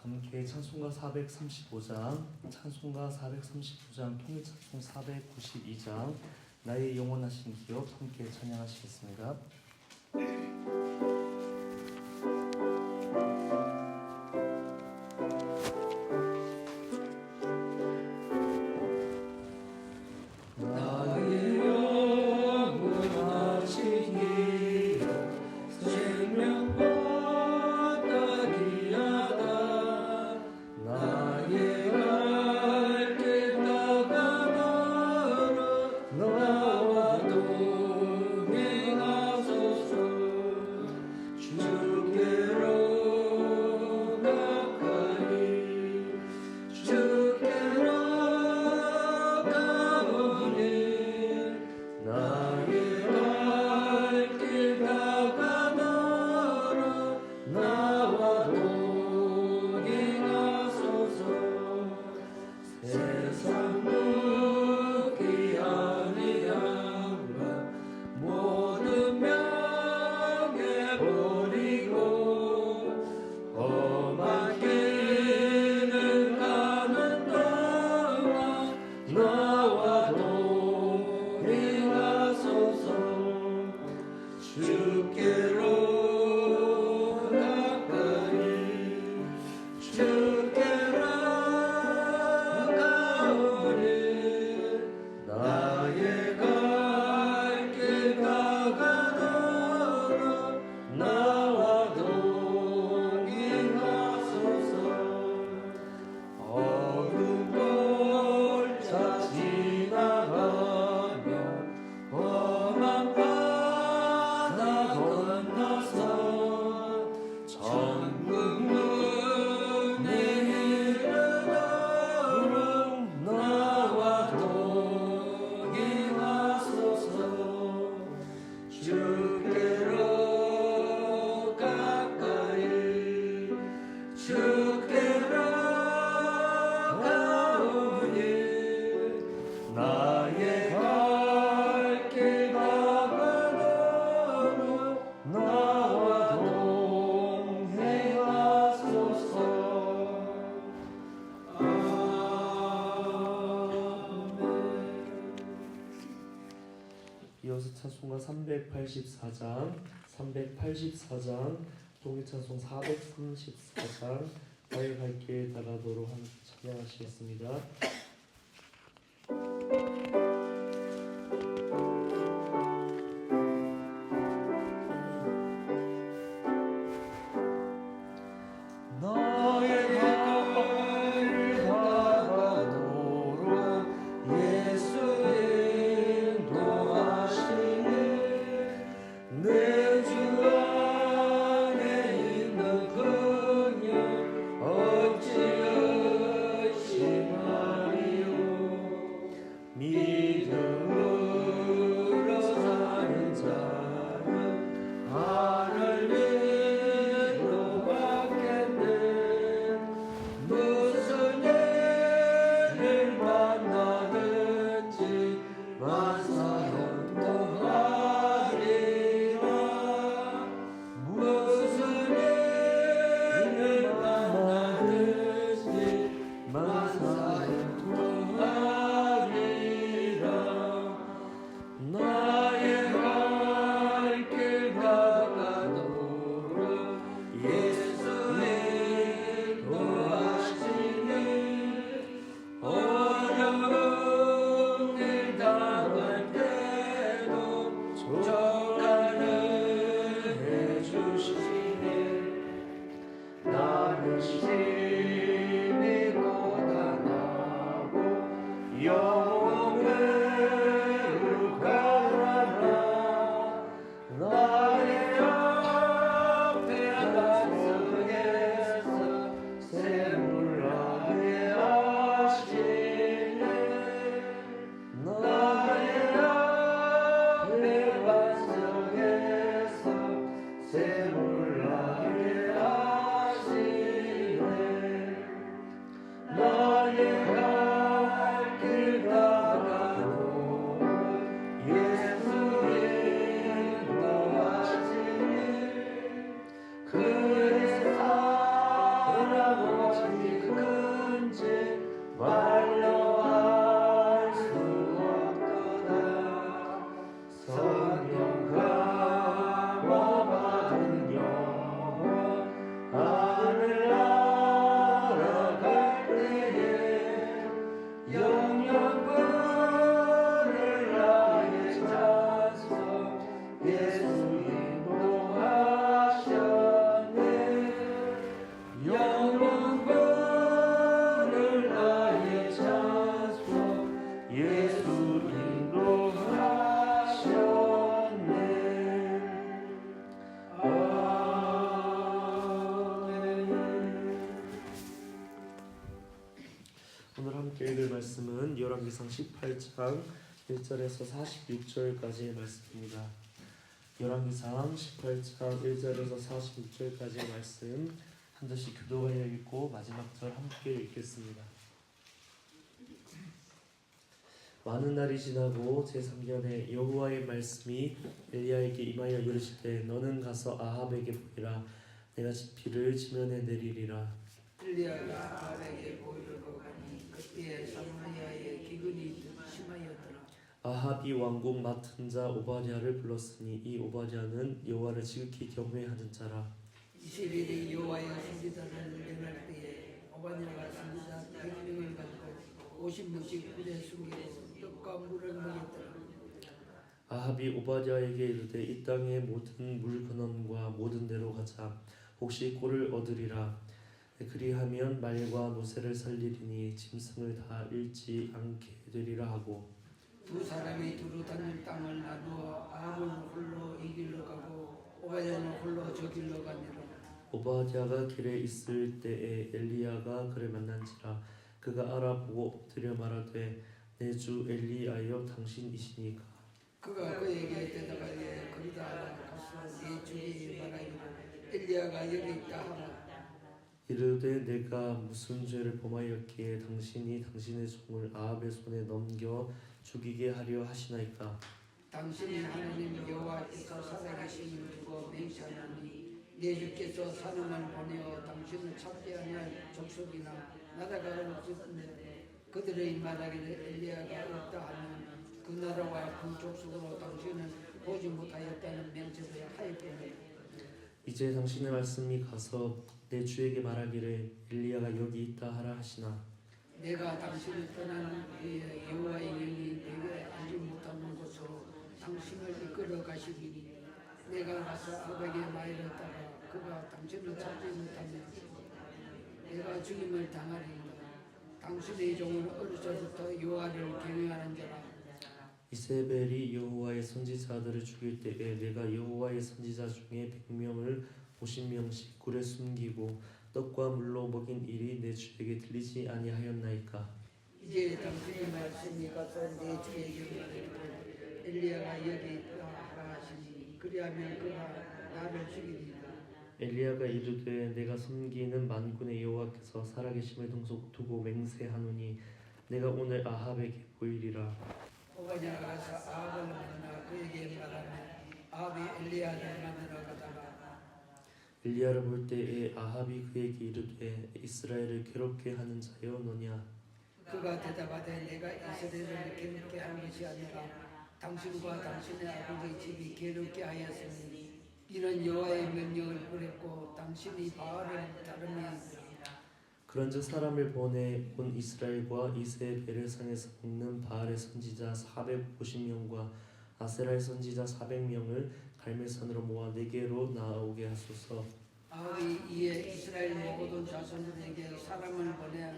함께 찬송가 435장, 찬송가 439장, 통일찬송 492장, 나의 영원하신 기업 함께 찬양하시겠습니다. 이어서 찬송가 384장, 통일찬송 434장, 나의 갈 길 다가도록 찬양하시겠습니다. 세물나게 하시네 큰지 말로 알 수 없도다. 성령 감화 받은 영혼 하늘 날아갈 때에 영영 부를 나의 찬송 예수 인도하셨네. 영영 부를 나의 찬송 예수 인도하셨네. 아멘. 오늘 함께 읽을 말씀은 열왕기상 18장 1절에서 46절까지의 말씀입니다. 열왕기상 18장 1절에서 46절까지의 말씀 한 절씩 교도하여 읽고 마지막 절 함께 읽겠습니다. 많은 날이 지나고 제3년에 여호와의 말씀이 엘리야에게 임하여 이르시되 너는 가서 아합에게 보이라. 내가 지피를 지면에 내리리라. 엘리야가 아합에게 보이려고 가니 그때에 사마리아에 기근이 심하였더라. 아합이 왕궁 맡은 자 오바댜를 불렀으니 이 오바댜는 여호와를 지극히 경외하는 자라. 이스라엘이 여호와의 선지자를 멸할 때에 오바댜가 선지자 100명을 가지고 50명씩 굴에 숨기고 떡과 물을 먹였더라. 아합이 오바댜에게 이르되 이 땅의 모든 물 근원과 모든 데로 가자. 혹시 꼴을 얻으리라. 그리하면 말과 노새를 살리리니 짐승을 다 잃지 않게 되리라 하고. 두 사람이 두루 다닐 땅을 나누어 아합은 홀로 이 길로 가고 오바댜는 홀로 저 길로 가니라. 오바댜가 길에 있을 때에 엘리야가 그를 만난지라. 그가 알아보고 엎드려 말하되 내 주 엘리야여 당신이시니까. 그가 그에게 대답하되 그러다 가서 네 주에게 말하기를 엘리야가 여기 있다 하라. 이르되 내가 무슨 죄를 범하였기에 당신이 당신의 종을 아합의 손에 넘겨 죽이게 하려 하시나이까. 당신이 하나님 여호와께서 살아계심을 두고 맹세하노니 내 주께서 사람을 보내어 당신을 찾게 하는 족속이나 나라가 없었는데 그들의 말하기를 엘리야가 없다 하면 그 나라와 그 족속으로 당신은 보지 못하였다는 맹세를 하였거늘. 이제 당신의 말씀이 가서 내 주에게 말하기를 엘리야가 여기 있다 하라 하시나. 내가 당신을 떠나는 후에 여호와의 영이 내게 알지 못하는 곳으로 당신을 이끌어 가시기니 내가 가서 아합에게 말했다가 그가 당신을 찾지 못하면 내가 죽임을 당하리이다. 당신의 종은 어려서부터 여호와를 경외하는 자라. 이세벨이 여호와의 선지자들을 죽일 때에 내가 여호와의 선지자 중에 100명을 50명씩 굴에 숨기고 떡과 물로 먹인 일이 내 주에게 들리지 아니하였나이까. 이제 당신의 말씀이 가서 내 주에게 말하기를 엘리야가 여기 있다 하라 하시니 그리하면 그가 나를 죽이리라. 엘리야가 이르되 내가 섬기는 만군의 여호와께서 살아계심을 두고 맹세하노니 내가 오늘 아합에게 보이리라. 오바댜가 가서 아합을 만나 그에게 말하며 아합이 엘리야를 만나러 가다가 엘리야를 볼 때에 아합이 그에게 이르되 이스라엘을 괴롭게 하는 자여 너냐. 그가 대답하되 내가 이스라엘을 괴롭게 한 것이 아니라 당신과 당신의 아버지 집이 괴롭게 하였으니 이는 여호와의 명령을 버렸고 당신이 바알을 따르며 그런즉 사람을 보내 온 이스라엘과 이세 베레산에서 먹는 바알의 선지자 450명과 아세라의 선지자 400명을 갈멜산으로 모아 내게로 나오게 하소서. 아합이 이에 이스라엘 모든 자손들에게 사람을 보내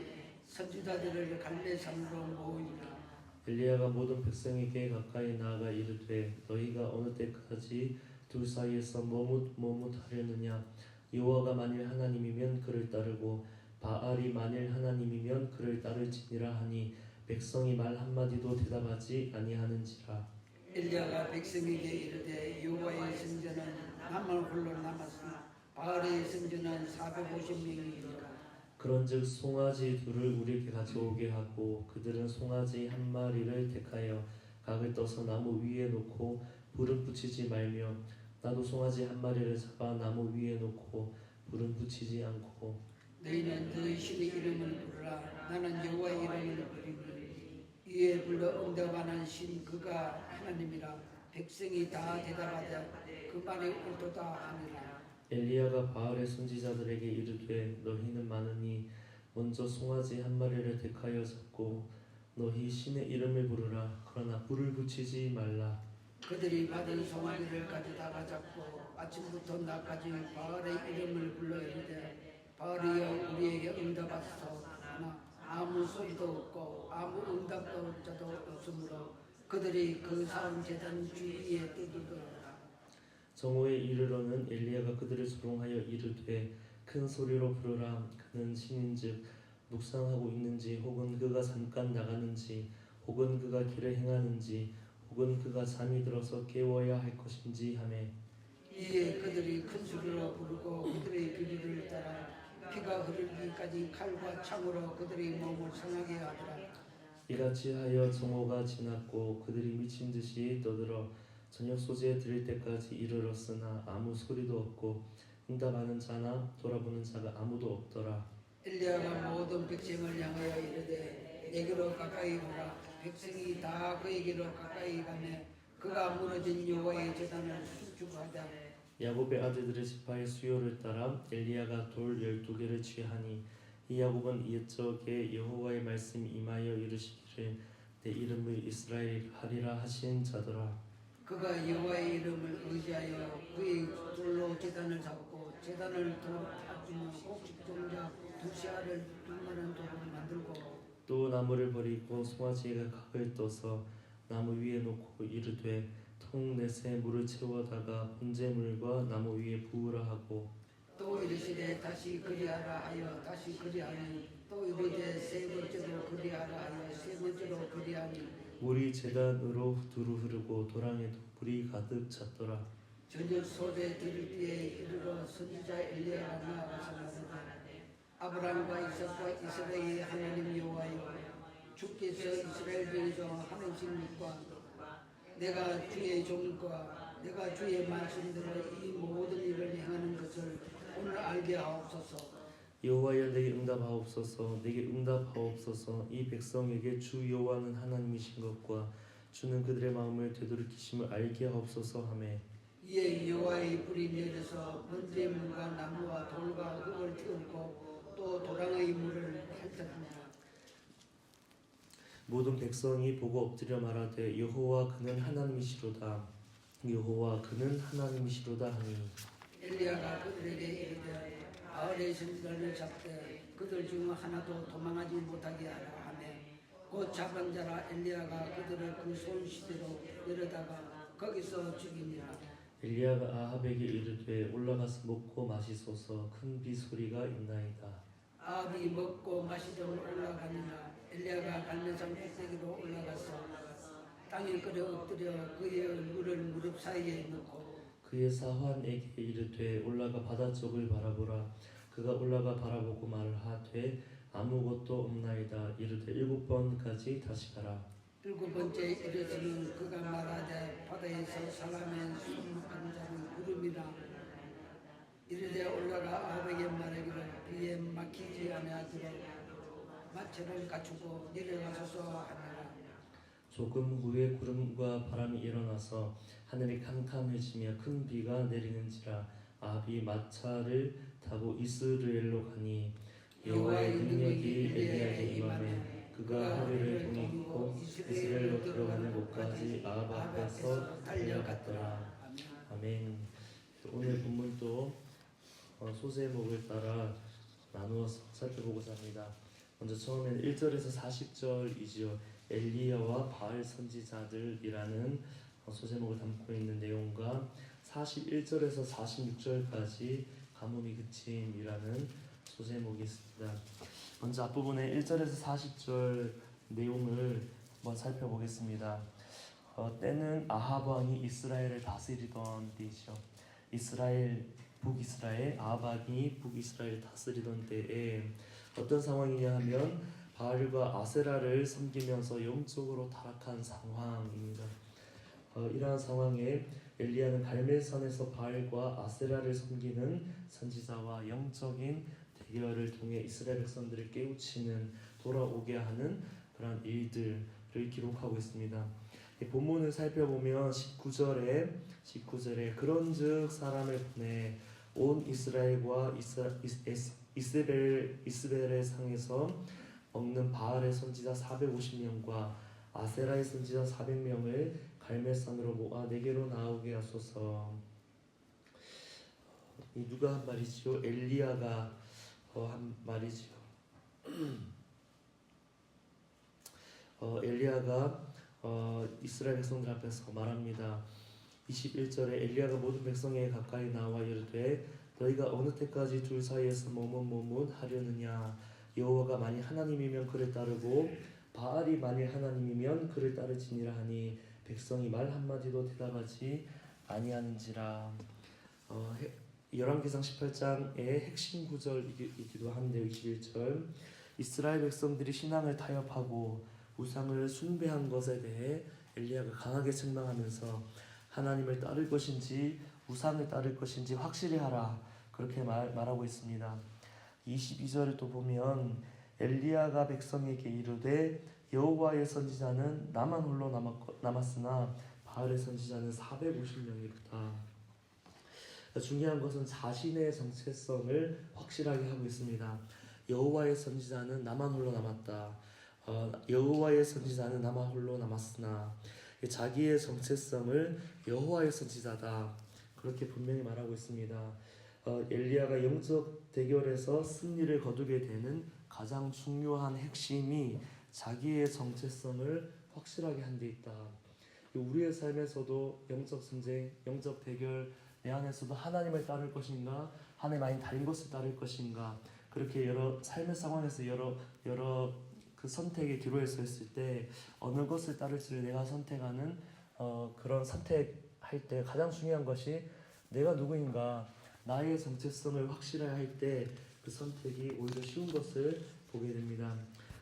선지자들을 갈멜산으로 모으니라. 엘리야가 모든 백성에게 가까이 나아가 이르되 너희가 어느 때까지 둘 사이에서 머뭇하려느냐. 여호와가 만일 하나님이면 그를 따르고 바알이 만일 하나님이면 그를 따를지니라 하니 백성이 말 한마디도 대답하지 아니하는지라. 엘리야가 백성에게 이르되 여호와의 성전은 나만 홀로 남았으나 바알의 성전은 450명이니라. 그런즉 송아지 둘을 우리에게 가져오게 하고 그들은 송아지 한 마리를 택하여 각을 떠서 나무 위에 놓고 불은 붙이지 말며 나도 송아지 한 마리를 잡아 나무 위에 놓고 불은 붙이지 않고 너희는 너희 신의 이름을 부르라. 나는 여호와의 이름을 부르니 이에 불러 응답하는 신 그가 하나님이라. 백성이 다 대답하되 그 말이 옳도다 하니라. 엘리야가 바알의 선지자들에게 이르되 너희는 많으니 먼저 송아지 한 마리를 택하여 잡고 너희 신의 이름을 부르라. 그러나 불을 붙이지 말라. 그들이 받은 송아지를 가져다가 잡고 아침부터 낮까지 바알의 이름을 불러 이르되 바알이여 우리에게 응답하소서. 하나 아무 소리도 없고 아무 응답조차도 없으므로 그들이 그 사람 제단 주위에 떠들더라. 정오에 이르러는 엘리야가 그들을 조롱하여 이르되 큰 소리로 부르라. 그는 신인즉 묵상하고 있는지 혹은 그가 잠깐 나가는지 혹은 그가 길을 행하는지 혹은 그가 잠이 들어서 깨워야 할 것인지 하매 이에 그들이 큰 소리로 부르고 그들의 귀를 따라 피가 흐르기까지 칼과 창으로 그들의 몸을 상하게 하더라. 이같이 하여 정오가 지났고 그들이 미친 듯이 떠들어 저녁 소재에 들을 때까지 이르렀으나 아무 소리도 없고 응답하는 자나 돌아보는 자가 아무도 없더라. 엘리야가 모든 백성을 향하여 이르되 내게로 가까이 오라. 백성이 다 그에게로 가까이 가매 그가 무너진 여호와의 제단을 수축하다. 야곱의 아들들의 지파의 수요를 따라 엘리야가 돌 12개를 취하니 이 야곱은 이적에 여호와의 말씀이 임하여 이르시기를 내 이름을 이스라엘 하리라 하신 자더라. 그가 여호와의 이름을 의지하여 그의 돌로 제단을 잡고 제단을 돌아주며 옥식 종자 2시알을 둘만한 돌을 만들고 또 나무를 버리고 송아지가 각을 떠서 나무 위에 놓고 이르되 통넷에 물을 채워다가 번제물과 나무 위에 부으라 하고 또 이르시되 다시 그리하라 하여 다시 그리하니 또 이르되 세 번째로 그리하라 하여 세 번째로 그리하니 물이 제단으로 두루 흐르고 도랑에도 불이 가득 찼더라. 저녁 소재 들을 때에 이르러 선지자 엘리야가 나아가서 말하되 아브라함과 이삭과 이스라엘의 하나님 여호와여 주께서 이스라엘 중에서 하나님과 내가 주의 종과 내가 주의 말씀대로 이 모든 일을 행하는 것을 오늘 알게 하옵소서. 여호와여 내게 응답하옵소서. 내게 응답하옵소서. 이 백성에게 주 여호와는 하나님이신 것과 주는 그들의 마음을 되돌이키심을 알게 하옵소서 하매 이에 여호와의 불이 내려서 번제물과 나무와 돌과 흙을 태우고 또 도랑의 물을 핥았느니라. 모든 백성이 보고 엎드려 말하되 여호와 그는 하나님이시로다. 여호와 그는 하나님이시로다 하니 엘리야가 그들에게 이르되 바알의 선지자를 잡되 그들 중 하나도 도망하지 못하게 하라 하매 곧 잡은 자라 엘리야가 그들을 그 손시대로 내려다가 거기서 죽이니라. 엘리야가 아합에게 이르되 올라가서 먹고 마시소서. 큰 비 소리가 있나이다. 아합이 먹고 마시던 올라가니라. 엘리야가 갈멜산 꼭대기로 올라가서 땅에 끌어 엎드려 그의 얼굴을 무릎 사이에 넣고 그의 사환에게 이르되 올라가 바다 쪽을 바라보라. 그가 올라가 바라보고 말하되 아무것도 없나이다. 이르되 7번까지 다시 가라. 7번째 이르시는 그가 말하되 바다에서 사람의 손목한 자는 구름이라. 이르되 올라가 아합에게 말하기를 비에 막히지 아니하도록 마차를 갖추고 내려가소서 하니라. 조금 후에 구름과 바람이 일어나서 하늘이 캄캄해지며 큰 비가 내리는지라. 아합이 마차를 타고 이스라엘로 가니 여호와의 능력이 엘리야에게 임하매 그가 허리를 동이고 이스라엘로 들어가는 곳까지 아합 앞에서 달려갔더라. 아멘. 오늘 본문도 소제목을 따라 나누어서 살펴보고자 합니다. 먼저 처음에는 1절에서 40절이지요. 엘리야와 바알 선지자들이라는 소제목을 담고 있는 내용과 41절에서 46절까지 가뭄이 그침이라는 소제목이 있습니다. 먼저 앞부분의 1절에서 40절 내용을 한번 살펴보겠습니다. 때는 아합 왕이 이스라엘을 다스리던 때이죠. 북이스라엘 아합 왕이 북이스라엘을 다스리던 때에 어떤 상황이냐 하면 바알과 아세라를 섬기면서 영적으로 타락한 상황입니다. 이러한 상황에 엘리야는 갈멜산에서 바알과 아세라를 섬기는 선지자와 영적인 대결을 통해 이스라엘 백성들을 깨우치는 돌아오게 하는 그런 일들을 기록하고 있습니다. 이 본문을 살펴보면 19절에 그런즉 사람을 보내 온 이스라엘과 이스벨의 상에서 먹는 바알의 선지자 450명과 아세라의 선지자 400명을 갈멜산으로 모아 내게로 나오게 하소서. 이 누가 한 말이지요? 엘리야가 한 말이지요. 엘리야가 이스라엘 백성들 앞에서 말합니다. 21절에 엘리야가 모든 백성에게 가까이 나와 이르되 너희가 어느 때까지 둘 사이에서 머뭇머뭇하려느냐. 여호와가 만일 하나님이면 그를 따르고 바알이 만일 하나님이면 그를 따르지니라 하니 백성이 말 한마디도 대답하지 아니하는지라. 열왕기상 18장의 핵심 구절이기도 한데요. 21절 이스라엘 백성들이 신앙을 타협하고 우상을 숭배한 것에 대해 엘리야가 강하게 책망하면서 하나님을 따를 것인지 우상을 따를 것인지 확실히 하라, 그렇게 말하고 있습니다. 22절을 또 보면 엘리야가 백성에게 이르되 여호와의 선지자는 나만 홀로 남았으나 바알의 선지자는 450명이로다. 중요한 것은 자신의 정체성을 확실하게 하고 있습니다. 여호와의 선지자는 나만 홀로 남았다. 여호와의 선지자는 나만 홀로 남았으나 자기의 정체성을 여호와의 선지자다, 그렇게 분명히 말하고 있습니다. 엘리야가 영적 대결에서 승리를 거두게 되는 가장 중요한 핵심이 자기의 정체성을 확실하게 한 데 있다. 우리의 삶에서도 영적 전쟁, 영적 대결, 내 안에서도 하나님을 따를 것인가, 하나님 아닌 다른 것을 따를 것인가, 그렇게 여러 삶의 상황에서 여러 그 선택의 기로에 서 있을 때 어느 것을 따를지를 내가 선택하는 그런 선택할 때 가장 중요한 것이 내가 누구인가, 나의 정체성을 확실하게 할 때 그 선택이 오히려 쉬운 것을 보게 됩니다.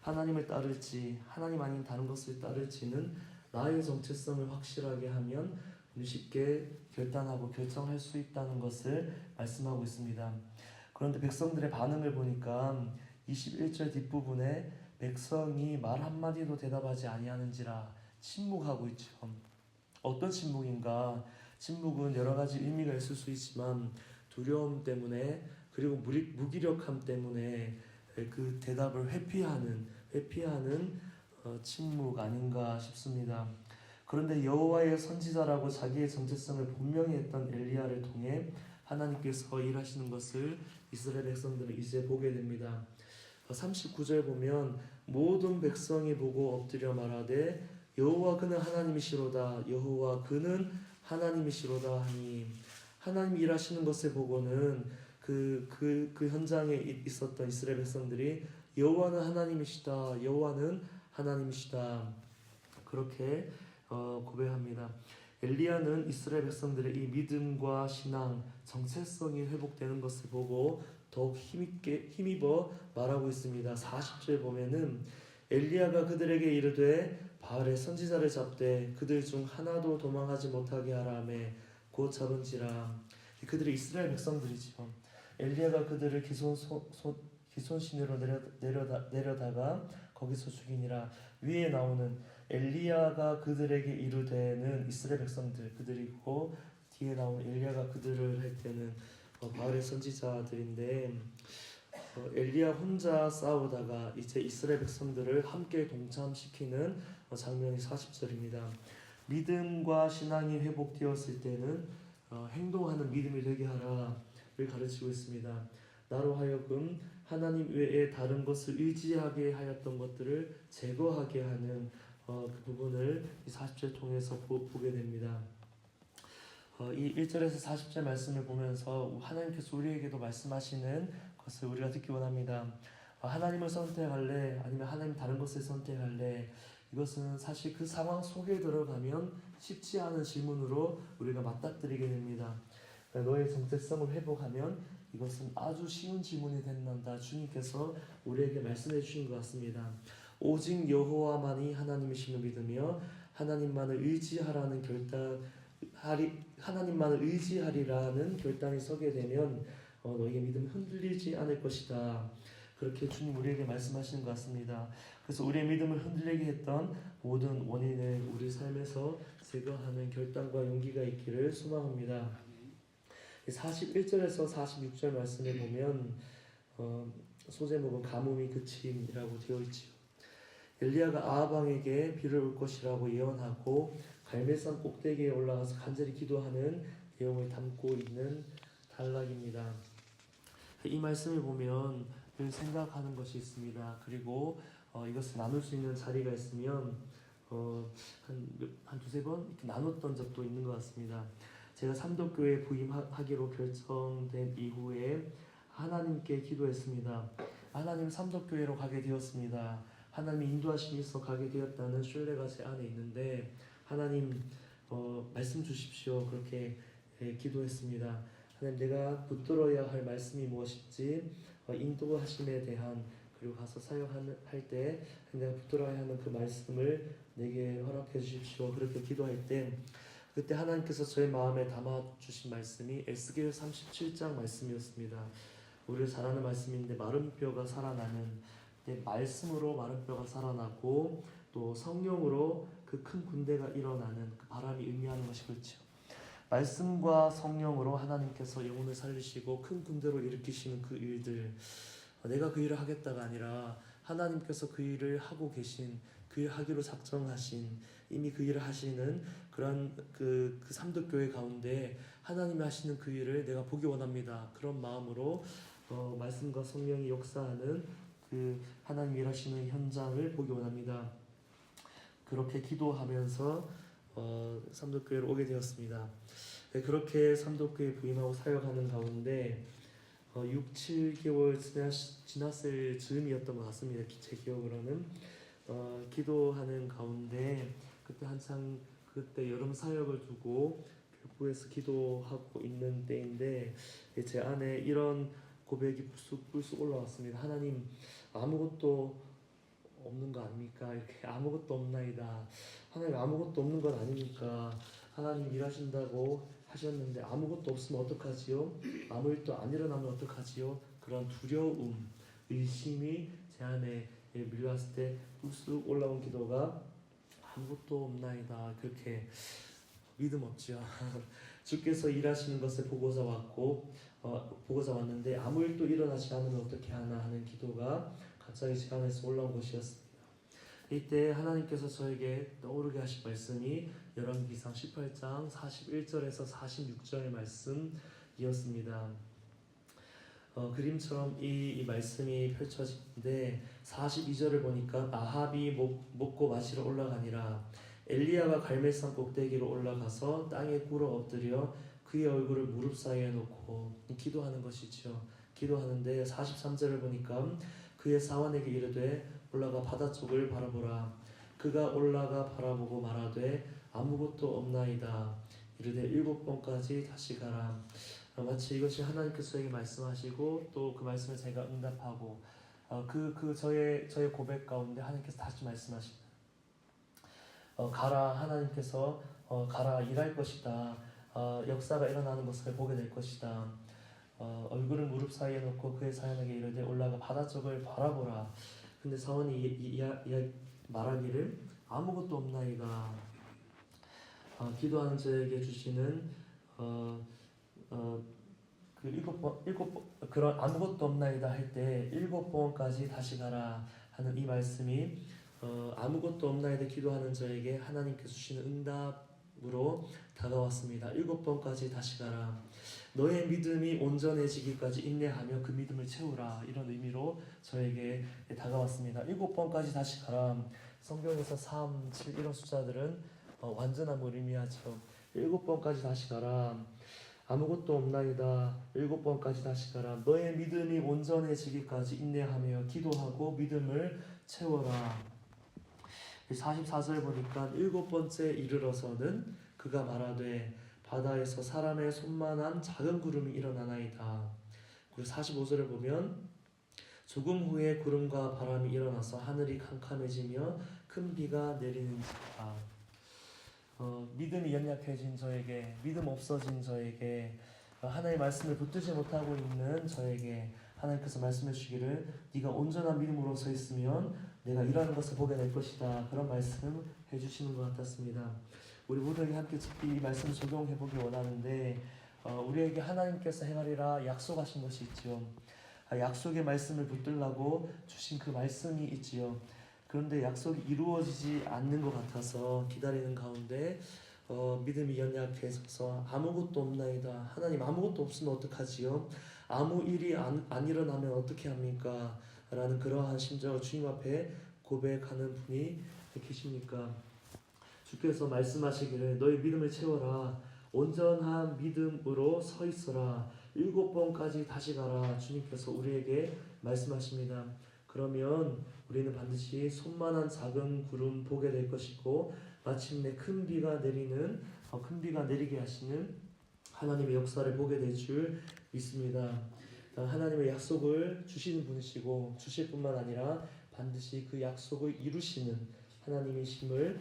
하나님을 따를지 하나님 아닌 다른 것을 따를지는 나의 정체성을 확실하게 하면 쉽게 결단하고 결정할 수 있다는 것을 말씀하고 있습니다. 그런데 백성들의 반응을 보니까 21절 뒷부분에 백성이 말 한마디도 대답하지 아니하는지라 침묵하고 있죠. 어떤 침묵인가? 침묵은 여러 가지 의미가 있을 수 있지만 두려움 때문에, 그리고 무기력함 때문에 그 대답을 회피하는 침묵 아닌가 싶습니다. 그런데 여호와의 선지자라고 자기의 정체성을 분명히 했던 엘리야를 통해 하나님께서 일하시는 것을 이스라엘 백성들은 이제 보게 됩니다. 39절 보면 모든 백성이 보고 엎드려 말하되 여호와 그는 하나님이시로다, 여호와 그는 하나님이시로다 하니, 하나님 일하시는 것을 보고는 그 현장에 있었던 이스라엘 백성들이 여호와는 하나님이시다, 여호와는 하나님이시다, 그렇게 고백합니다. 엘리야는 이스라엘 백성들의 이 믿음과 신앙, 정체성이 회복되는 것을 보고 더욱 힘입어 말하고 있습니다. 40절 보면은 엘리야가 그들에게 이르되 바알의 선지자를 잡되 그들 중 하나도 도망하지 못하게 하라 하매 곧 잡은지라. 그들이 이스라엘 백성들이지요. 엘리야가 그들을 기손신으로 내려다가 거기서 죽이니라. 위에 나오는 엘리야가 그들에게 이르되는 이스라엘 백성들, 그들이고 뒤에 나오는 엘리야가 그들을 할 때는 바알의 선지자들인데, 엘리야 혼자 싸우다가 이제 이스라엘 백성들을 함께 동참시키는 장면이 40절입니다. 믿음과 신앙이 회복되었을 때는 행동하는 믿음이 되게 하라를 가르치고 있습니다. 나로 하여금 하나님 외에 다른 것을 의지하게 하였던 것들을 제거하게 하는 그 부분을 이 40절 통해서 보게 됩니다. 이 1절에서 40절 말씀을 보면서 하나님께서 우리에게도 말씀하시는 것을 우리가 듣기 원합니다. 하나님을 선택할래? 아니면 하나님 다른 것을 선택할래? 이것은 사실 그 상황 속에 들어가면 쉽지 않은 질문으로 우리가 맞닥뜨리게 됩니다. 너의 정체성을 회복하면 이것은 아주 쉬운 질문이 된단다. 주님께서 우리에게 말씀해 주신 것 같습니다. 오직 여호와만이 하나님이심을 믿으며 하나님만을 의지하리라는 결단이 서게 되면 너희의 믿음은 흔들리지 않을 것이다. 그렇게 주님 우리에게 말씀하시는 것 같습니다. 그래서 우리의 믿음을 흔들리게 했던 모든 원인을 우리 삶에서 제거하는 결단과 용기가 있기를 소망합니다. 41절에서 46절 말씀을 보면 소제목은 가뭄이 그침이라고 되어 있지요. 엘리야가 아합 왕에게 비를 올 것이라고 예언하고 갈멜산 꼭대기에 올라가서 간절히 기도하는 내용을 담고 있는 단락입니다. 이 말씀을 보면 늘 생각하는 것이 있습니다. 그리고 이것을 나눌 수 있는 자리가 있으면 한 두세 번 이렇게 나눴던 적도 있는 것 같습니다. 제가 삼도교회 부임하기로 결정된 이후에 하나님께 기도했습니다. 하나님 삼도교회로 가게 되었습니다. 하나님의 인도하심이 있어 가게 되었다는 신뢰가 제 안에 있는데 하나님 말씀 주십시오. 그렇게 기도했습니다. 하나님 내가 붙들어야 할 말씀이 무엇인지 인도하심에 대한 그리고 가서 사역할 때 내가 붙들어야 하는 그 말씀을 내게 허락해 주십시오. 그렇게 기도할 때 그때 하나님께서 저의 마음에 담아주신 말씀이 에스겔 37장 말씀이었습니다. 우리가 잘 아는 말씀인데 마른 뼈가 살아나는 말씀으로 마른 뼈가 살아나고 또 성령으로 그 큰 군대가 일어나는 그 바람이 의미하는 것이 그렇죠. 말씀과 성령으로 하나님께서 영혼을 살리시고 큰 군대로 일으키시는 그 일들 내가 그 일을 하겠다가 아니라 하나님께서 그 일을 하고 계신 그 일을 하기로 작정하신 이미 그 일을 하시는 그런 그 삼덕교회 가운데 하나님이 하시는 그 일을 내가 보기 원합니다. 그런 마음으로 말씀과 성령이 역사하는 그 하나님 일하시는 현장을 보기 원합니다. 그렇게 기도하면서 삼덕교회로 오게 되었습니다. 그렇게 삼덕교회 부임하고 사역하는 가운데 6, 7개월 지났을 즈음이었던 것 같습니다. 제 기억으로는 기도하는 가운데 그때 한창 그때 여름 사역을 두고 교구에서 기도하고 있는 때인데 제 안에 이런 고백이 불쑥 올라왔습니다. 하나님 아무것도 없는 거 아닙니까? 이렇게 아무것도 없나이다. 하나님 아무것도 없는 건 아닙니까? 하나님 일하신다고 하셨는데 아무것도 없으면 어떡하지요? 아무 일도 안 일어나면 어떡하지요? 그런 두려움, 의심이 제 안에 밀려왔을 때 쑥 올라온 기도가 아무것도 없나이다. 그렇게 믿음 없지요. 주께서 일하시는 것을 보고자 왔는데 아무 일도 일어나지 않으면 어떻게 하나 하는 기도가 갑자기 제 안에서 올라온 것이었습니다. 이때 하나님께서 저에게 떠오르게 하신 말씀이 열왕기상 18장 41절에서 46절의 말씀이었습니다. 그림처럼 이 말씀이 펼쳐지는데 42절을 보니까 아합이 먹고 마시러 올라가니라 엘리야가 갈멜산 꼭대기로 올라가서 땅에 꿇어 엎드려 그의 얼굴을 무릎 사이에 놓고 기도하는 것이죠. 기도하는데 43절을 보니까 그의 사환에게 이르되 올라가 바다 쪽을 바라보라. 그가 올라가 바라보고 말하되 아무것도 없나이다. 이르되 7번까지 다시 가라. 마치 이것이 하나님께서 저에게 말씀하시고 또 그 말씀을 제가 응답하고 저의 고백 가운데 하나님께서 다시 말씀하십니다. 가라. 하나님께서 가라. 일할 것이다. 역사가 일어나는 것을 보게 될 것이다. 얼굴을 무릎 사이에 놓고 그의 사연에게 이르되 올라가 바다 쪽을 바라보라. 근데 사원이 말하기를 아무것도 없나이다. 기도하는 저에게 주시는 그 7번 그런 아무것도 없나이다 할 때 7번까지 다시 가라 하는 이 말씀이 아무것도 없나이다 기도하는 저에게 하나님께서 주시는 응답으로 다가왔습니다. 7번까지 다시 가라. 너의 믿음이 온전해지기까지 인내하며 그 믿음을 채우라. 이런 의미로 저에게 다가왔습니다. 7번까지 다시 가라. 성경에서 3, 7 이런 숫자들은 완전함을 의미하죠. 7번까지 다시 가라. 아무것도 없나이다. 7번까지 다시 가라. 너의 믿음이 온전해지기까지 인내하며 기도하고 믿음을 채워라. 44절 보니까 7번째 이르러서는 그가 말하되 바다에서 사람의 손만한 작은 구름이 일어나나이다. 그리고 45절을 보면 조금 후에 구름과 바람이 일어나서 하늘이 캄캄해지며 큰 비가 내리는지라. 믿음이 연약해진 저에게, 믿음 없어진 저에게 하나님의 말씀을 붙들지 못하고 있는 저에게 하나님께서 말씀해 주시기를 네가 온전한 믿음으로 서 있으면 내가 일하는 것을 보게 될 것이다. 그런 말씀 해주시는 것 같았습니다. 우리 모두에게 함께 이 말씀을 적용해 보기 원하는데 우리에게 하나님께서 행하리라 약속하신 것이 있지요. 약속의 말씀을 붙들라고 주신 그 말씀이 있지요. 그런데 약속이 이루어지지 않는 것 같아서 기다리는 가운데 믿음이 연약해져서 아무것도 없나이다. 하나님 아무것도 없으면 어떡하지요? 아무 일이 안 일어나면 어떻게 합니까? 라는 그러한 심정을 주님 앞에 고백하는 분이 계십니까? 주께서 말씀하시기를 너희 믿음을 채워라. 온전한 믿음으로 서 있어라. 7번까지 다시 가라. 주님께서 우리에게 말씀하십니다. 그러면 우리는 반드시 손만한 작은 구름 보게 될 것이고 마침내 큰 비가 내리게 하시는 하나님의 역사를 보게 될 줄 믿습니다. 하나님의 약속을 주시는 분이시고 주실 뿐만 아니라 반드시 그 약속을 이루시는 하나님이심을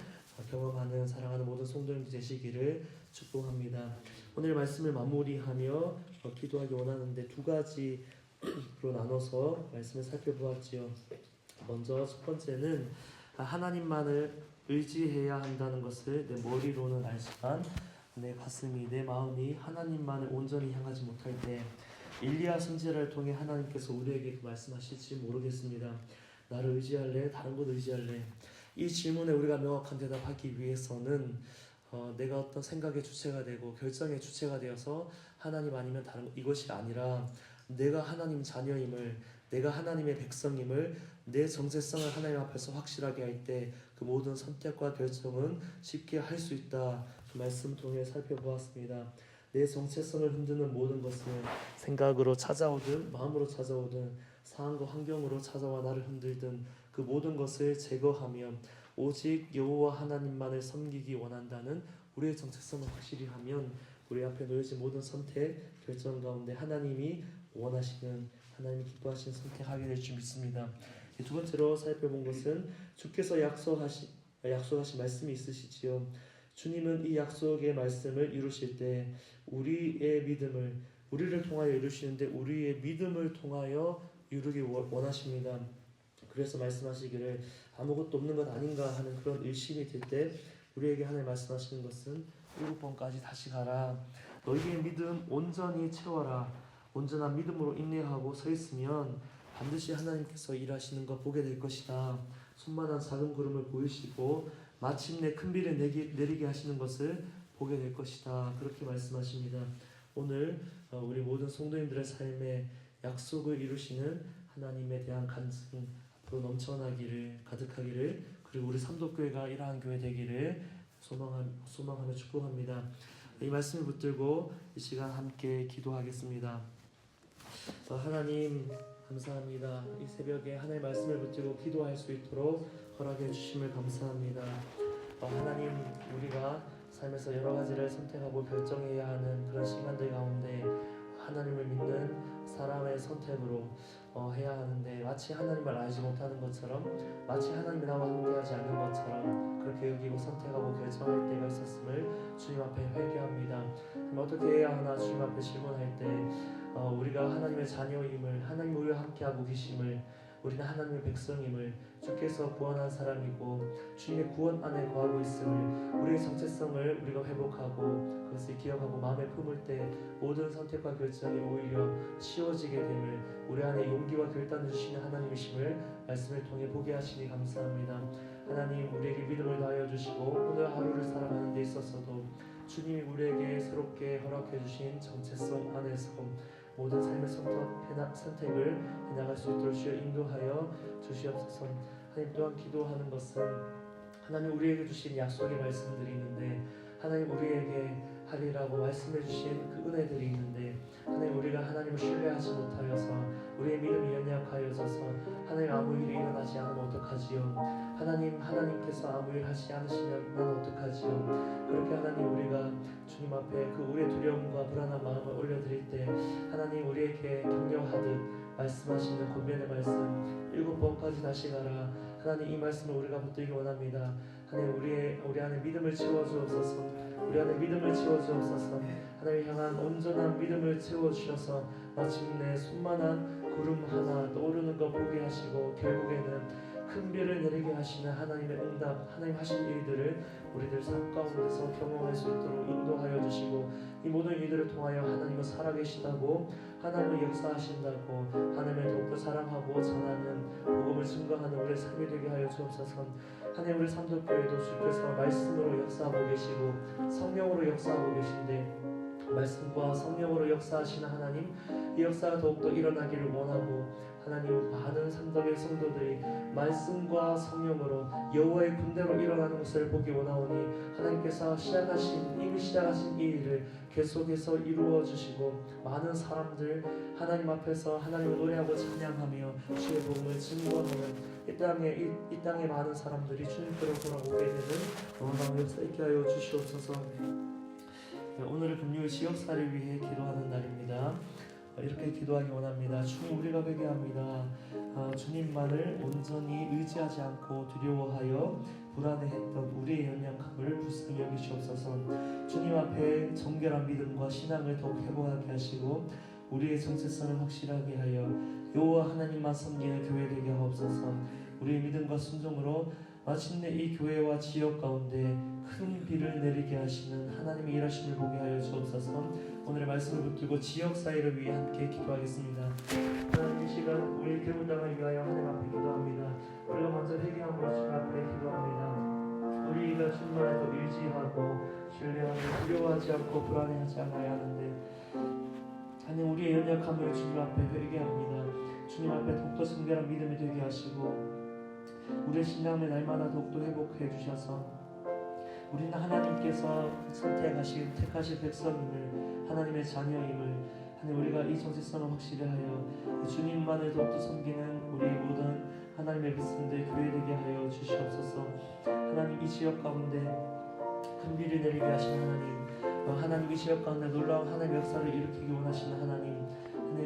경험하는 사랑하는 모든 성도님들 되시기를 축복합니다. 오늘 말씀을 마무리하며 기도하기 원하는데 두 가지로 나눠서 말씀을 살펴보았지요. 먼저 첫 번째는 하나님만을 의지해야 한다는 것을 내 머리로는 알지만 내 가슴이 내 마음이 하나님만을 온전히 향하지 못할 때 엘리야 선지자를 통해 하나님께서 우리에게 말씀하실지 모르겠습니다. 나를 의지할래? 다른 것 의지할래? 이 질문에 우리가 명확한 대답하기 위해서는 내가 어떤 생각의 주체가 되고 결정의 주체가 되어서 하나님 아니면 다른 것 이것이 아니라 내가 하나님 자녀임을 내가 하나님의 백성임을 내 정체성을 하나님 앞에서 확실하게 할 때 그 모든 선택과 결정은 쉽게 할 수 있다. 그 말씀 통해 살펴보았습니다. 내 정체성을 흔드는 모든 것을 생각으로 찾아오든 마음으로 찾아오든 상황과 환경으로 찾아와 나를 흔들든 그 모든 것을 제거하며 오직 여호와 하나님만을 섬기기 원한다는 우리의 정체성을 확실히 하면 우리 앞에 놓여진 모든 선택, 결정 가운데 하나님이 원하시는 하나님이 기뻐하시는 선택하게 될 줄 믿습니다. 두 번째로 살펴본 것은 주께서 약속하신 말씀이 있으시지요. 주님은 이 약속의 말씀을 이루실 때 우리를 통하여 이루시는데 우리의 믿음을 통하여 이루기 원하십니다. 그래서 말씀하시기를 아무것도 없는 것 아닌가 하는 그런 의심이 들 때 우리에게 하나님 말씀하시는 것은 7번까지 다시 가라. 너희의 믿음 온전히 채워라. 온전한 믿음으로 인내하고 서 있으면 반드시 하나님께서 일하시는 거 보게 될 것이다. 손만한 작은 구름을 보이시고 마침내 큰 비를 내리게 하시는 것을 보게 될 것이다. 그렇게 말씀하십니다. 오늘 우리 모든 성도님들의 삶에 약속을 이루시는 하나님에 대한 간증 앞으로 넘쳐나기를 가득하기를 그리고 우리 삼도교회가 이러한 교회 되기를 소망하며 축복합니다. 이 말씀을 붙들고 이 시간 함께 기도하겠습니다. 하나님 감사합니다. 이 새벽에 하나님의 말씀을 붙들고 기도할 수 있도록 허락해 주심을 감사합니다. 하나님 우리가 삶에서 여러 가지를 선택하고 결정해야 하는 그런 시간들 가운데 하나님을 믿는 사람의 선택으로 해야 하는데 마치 하나님을 알지 못하는 것처럼 마치 하나님이 나와 함께하지 않는 것처럼 그렇게 여기고 선택하고 결정할 때가 있었음을 주님 앞에 회개합니다. 어떻게 해야 하나 주님 앞에 질문할 때 우리가 하나님의 자녀임을 하나님 우리와 함께하고 계심을 우리는 하나님의 백성임을 주께서 구원한 사람이고 주님의 구원 안에 거하고 있음을 우리의 정체성을 우리가 회복하고 그것을 기억하고 마음에 품을 때 모든 선택과 결정이 오히려 쉬워지게 됨을 우리 안에 용기와 결단을 주시는 하나님이심을 말씀을 통해 보게 하시니 감사합니다. 하나님 우리에게 믿음을 다하여 주시고 오늘 하루를 살아가는 데 있어서도 주님이 우리에게 새롭게 허락해 주신 정체성 안에서 모든 삶의 선택을 해나갈 수 있도록 주여 인도하여 주시옵소서. 하나님 또한 기도하는 것은 하나님 우리에게 주신 약속의 말씀들이 있는데 하나님 우리에게 하리라고 말씀해 주신 그 은혜들이 있는데 하나님 우리가 하나님을 신뢰하지 못하여서 우리의 믿음이 연약하여져서 하나님 아무 일이 일어나지 않으면 어떡하지요? 하나님께서 아무 일 하지 않으시면 난 어떡하지요? 그렇게 하나님 우리가 주님 앞에 그 우리의 두려움과 불안한 마음을 올려드릴 때 하나님 우리에게 격려하듯 말씀하시는 권면의 말씀 7번까지 다시 가라. 하나님 이 말씀을 우리가 붙들기 원합니다. 하나님 우리 안에 믿음을 채워주옵소서. 우리 안에 믿음을 채워주옵소서. 하나님을 향한 온전한 믿음을 채워주셔서 마침내 손만한 구름 하나 떠오르는 것 보게 하시고 결국에는 큰 비를 내리게 하시는 하나님의 응답, 하나님 하신 일들을 우리들 삶 가운데서 경험할 수 있도록 인도하여 주시고 이 모든 일들을 통하여 하나님은 살아계시다고, 하나님은 역사하신다고, 하나님을 더욱더 사랑하고 전하는 복음을 증거하는 우리의 삶이 되게 하여 주옵소서. 하나님, 우리 삼도교회도 주께서 말씀으로 역사하고 계시고 성령으로 역사하고 계신데, 말씀과 성령으로 역사하시는 하나님, 이 역사가 더욱더 일어나기를 원하고, 하나님 많은 삼덕의 성도들이 말씀과 성령으로 여호와의 군대로 일어나는 것을 보기 원하오니, 하나님께서 이미 시작하신 이 일을 계속해서 이루어 주시고 많은 사람들 하나님 앞에서 하나님을 노래하고 찬양하며 주의 복음을 증거하는 이 땅의 많은 사람들이 주님께로 돌아오게 되는 놀라운 역사 있게 하여 주시옵소서. 오늘은 금요일 지역사를 위해 기도하는 날입니다. 이렇게 기도하기 원합니다. 주님, 우리가 회개합니다. 주님만을 온전히 의지하지 않고 두려워하여 불안해했던 우리의 연약함을 불쌍히 여기시옵소서. 주님 앞에 정결한 믿음과 신앙을 더욱 회복하게 하시고 우리의 정체성을 확실하게 하여 여호와 하나님만 섬기는 교회 되게 하옵소서. 우리의 믿음과 순종으로 마침내 이 교회와 지역 가운데 큰 비를 내리게 하시는 하나님의 일하심을 보게 하여 주옵소서. 오늘의 말씀을 붙들고 지역 사회를 위해 함께 기도하겠습니다. 하나님, 이 시간 우리 대구 땅을 위하여 하나님 앞에 기도합니다. 우리가 먼저 회개함으로 주님 앞에 기도합니다. 우리가 주님만을 더 의지하고 신뢰하고 두려워하지 않고 불안해하지 않아야 하는데, 하나님, 우리의 연약함을 주님 앞에 회개합니다. 주님 앞에 더욱더 정결한 믿음이 되게 하시고 우리의 신앙을 날마다 더욱더 회복해 주셔서 우리는 하나님께서 선택하신 택하신 백성임을, 하나님의 자녀임을, 하나님 우리가 이 정체성을 확실히 하여 주님만을 더욱더 섬기는 우리 모든 하나님의 백성들 교회 되게 하여 주시옵소서. 하나님, 이 지역 가운데 큰 비를 내리게 하시는 하나님 이 지역 가운데 놀라운 하나님의 역사를 일으키기 원하시는 하나님,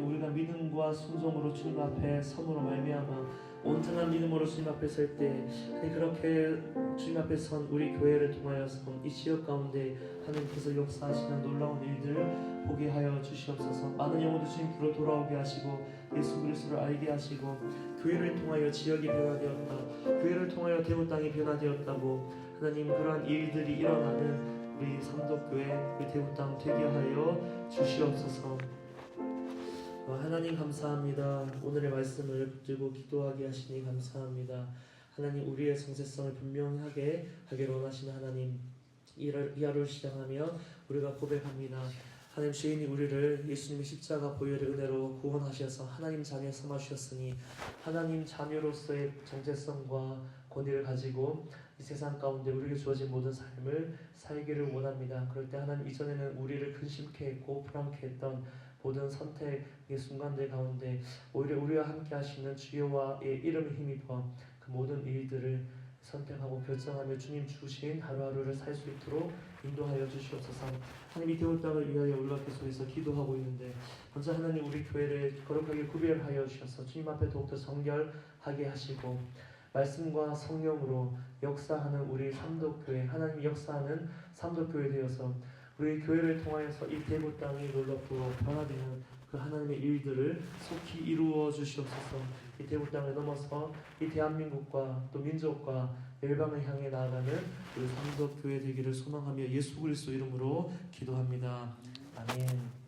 우리가 믿음과 순종으로 주님 앞에 섬으로 말미암아 온전한 믿음으로 주님 앞에 설 때, 그렇게 주님 앞에 선 우리 교회를 통하여서 이 지역 가운데 하나님께서 역사하시는 놀라운 일들을 보게 하여 주시옵소서. 많은 영혼도 주님께로 돌아오게 하시고 예수 그리스도를 알게 하시고 교회를 통하여 지역이 변화되었다, 교회를 통하여 대구 땅이 변화되었다고 하나님, 그러한 일들이 일어나는 우리 삼도교회 우리 대구 땅 되게 하여 주시옵소서. 하나님 감사합니다. 오늘의 말씀을 붙들고 기도하게 하시니 감사합니다. 하나님, 우리의 정체성을 분명하게 하기를 원하시는 하나님, 이 하루를 시작하며 우리가 고백합니다. 하나님, 주인이 우리를 예수님의 십자가 보혈의 은혜로 구원하셔서 하나님 자녀 삼아주셨으니 하나님 자녀로서의 정체성과 권위를 가지고 이 세상 가운데 우리에게 주어진 모든 삶을 살기를 원합니다. 그럴 때 하나님, 이전에는 우리를 근심케 했고 불안케 했던 모든 선택의 순간들 가운데 오히려 우리와 함께 하시는 주여와의 이름에 힘입어 그 모든 일들을 선택하고 결정하며 주님 주신 하루하루를 살 수 있도록 인도하여 주시옵소서. 하나님, 이 대구 땅을 위하여 우리가 계속해서 기도하고 있는데, 먼저 하나님 우리 교회를 거룩하게 구별하여 주셔서 주님 앞에 더욱더 정결하게 하시고 말씀과 성령으로 역사하는 우리 삼도교회, 하나님 역사하는 삼도교회 되어서 우리 교회를 통하여서 이 대구 땅이 놀랍고 변화되는 그 하나님의 일들을 속히 이루어 주시옵소서. 이 대구 땅을 넘어서 이 대한민국과 또 민족과 열방을 향해 나아가는 우리 삼도교회 되기를 소망하며 예수 그리스도 이름으로 기도합니다. 아멘.